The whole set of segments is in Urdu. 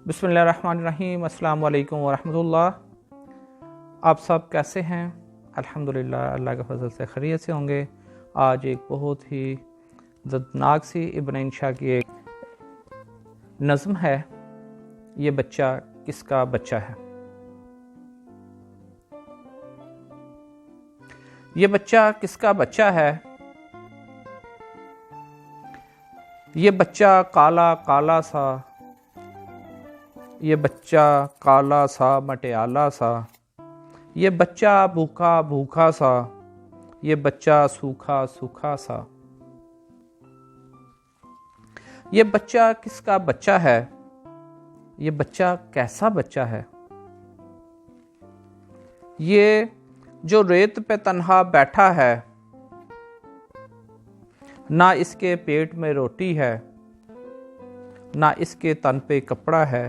بسم اللہ الرحمن الرحیم۔ السلام علیکم ورحمۃ اللہ۔ آپ سب کیسے ہیں؟ الحمدللہ اللہ کے فضل سے خیریت سے ہوں گے۔ آج ایک بہت ہی دردناک سی ابن انشا کی ایک نظم ہے، یہ بچہ کس کا بچہ ہے۔ یہ بچہ کس کا بچہ ہے؟ یہ بچہ کالا کالا سا، یہ بچہ کالا سا مٹیالہ سا، یہ بچہ بھوکا بھوکا سا، یہ بچہ سوکھا سوکھا سا۔ یہ بچہ کس کا بچہ ہے؟ یہ بچہ کیسا بچہ ہے؟ یہ جو ریت پہ تنہا بیٹھا ہے، نہ اس کے پیٹ میں روٹی ہے، نہ اس کے تن پہ کپڑا ہے،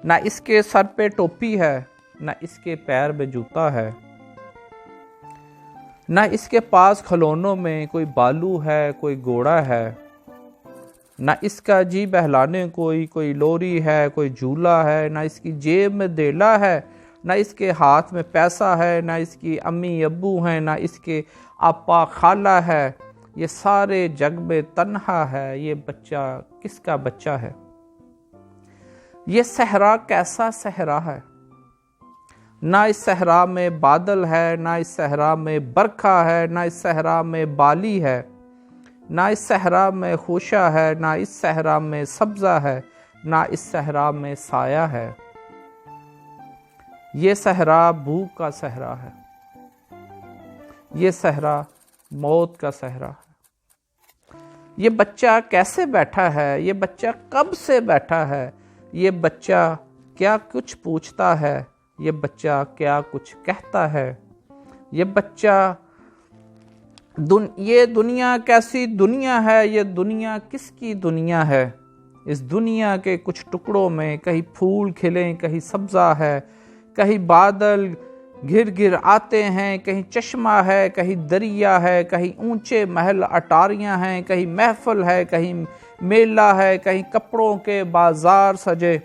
نہ اس کے سر پہ ٹوپی ہے، نہ اس کے پیر میں جوتا ہے، نہ اس کے پاس کھلونوں میں کوئی بالو ہے، کوئی گھوڑا ہے، نہ اس کا جی بہلانے کوئی لوری ہے، کوئی جھولا ہے، نہ اس کی جیب میں دیلا ہے، نہ اس کے ہاتھ میں پیسہ ہے، نہ اس کی امی ابو ہیں، نہ اس کے آپا خالہ ہے۔ یہ سارے جگ میں تنہا ہے۔ یہ بچہ کس کا بچہ ہے؟ یہ صحرا کیسا صحرا ہے؟ نہ اس صحرا میں بادل ہے، نہ اس صحرا میں برکھا ہے، نہ اس صحرا میں بالی ہے، نہ اس صحرا میں خوشہ ہے، نہ اس صحرا میں سبزہ ہے، نہ اس صحرا میں سایہ ہے۔ یہ صحرا بھوک کا صحرا ہے، یہ صحرا موت کا صحرا ہے۔ یہ بچہ کیسے بیٹھا ہے؟ یہ بچہ کب سے بیٹھا ہے؟ یہ بچہ کیا کچھ پوچھتا ہے؟ یہ بچہ کیا کچھ کہتا ہے؟ یہ بچہ یہ دنیا کیسی دنیا ہے؟ یہ دنیا کس کی دنیا ہے؟ اس دنیا کے کچھ ٹکڑوں میں کہیں پھول کھلیں، کہیں سبزہ ہے، کہیں بادل گر گر آتے ہیں، کہیں چشمہ ہے، کہیں دریا ہے، کہیں اونچے محل اٹاریاں ہیں، کہیں محفل ہے، کہیں میلہ ہے، کہیں کپڑوں کے بازار سجے۔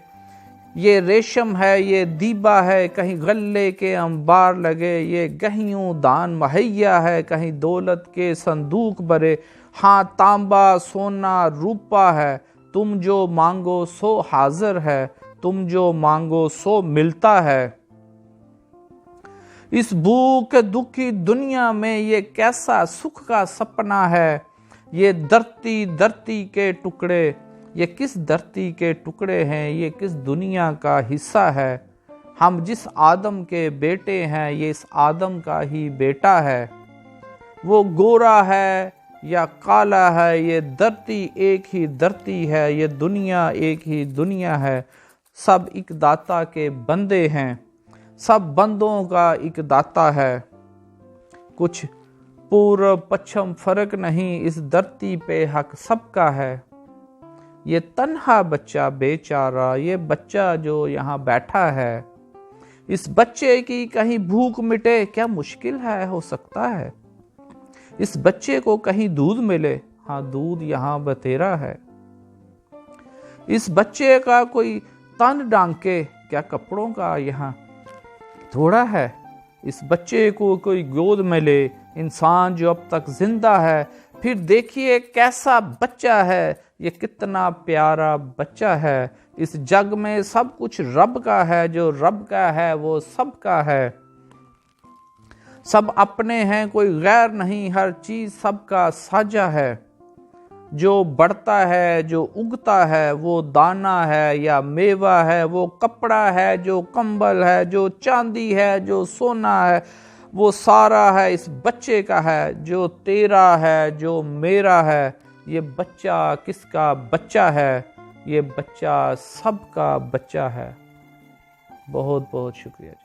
یہ ریشم ہے، یہ دیبا ہے، کہیں غلے کے انبار لگے، یہ گہیوں دان مہیا ہے، کہیں دولت کے صندوق بھرے۔ ہاں تانبا سونا روپا ہے، تم جو مانگو سو حاضر ہے، تم جو مانگو سو ملتا ہے۔ اس بھوک دکھی دنیا میں یہ کیسا سکھ کا سپنا ہے؟ یہ دھرتی کے ٹکڑے، یہ کس دھرتی کے ٹکڑے ہیں؟ یہ کس دنیا کا حصہ ہے؟ ہم جس آدم کے بیٹے ہیں، یہ اس آدم کا ہی بیٹا ہے۔ وہ گورا ہے یا کالا ہے، یہ دھرتی ایک ہی دھرتی ہے، یہ دنیا ایک ہی دنیا ہے۔ سب ایک داتا کے بندے ہیں، سب بندوں کا ایک داتا ہے۔ کچھ پورب پچھم فرق نہیں، اس دھرتی پہ حق سب کا ہے۔ یہ تنہا بچہ بیچارہ، یہ بچہ جو یہاں بیٹھا ہے، اس بچے کی کہیں بھوک مٹے کیا مشکل ہے، ہو سکتا ہے۔ اس بچے کو کہیں دودھ ملے، ہاں دودھ یہاں بتیرا ہے۔ اس بچے کا کوئی تن ڈانکے، کیا کپڑوں کا یہاں تھوڑا ہے۔ اس بچے کو کوئی گود ملے، انسان جو اب تک زندہ ہے، پھر دیکھیے کیسا بچہ ہے، یہ کتنا پیارا بچہ ہے۔ اس جگ میں سب کچھ رب کا ہے، جو رب کا ہے وہ سب کا ہے۔ سب اپنے ہیں کوئی غیر نہیں، ہر چیز سب کا ساجھا ہے۔ جو بڑھتا ہے، جو اگتا ہے، وہ دانہ ہے یا میوہ ہے، وہ کپڑا ہے، جو کمبل ہے، جو چاندی ہے، جو سونا ہے، وہ سارا ہے اس بچے کا ہے، جو تیرا ہے، جو میرا ہے۔ یہ بچہ کس کا بچہ ہے؟ یہ بچہ سب کا بچہ ہے۔ بہت بہت شکریہ۔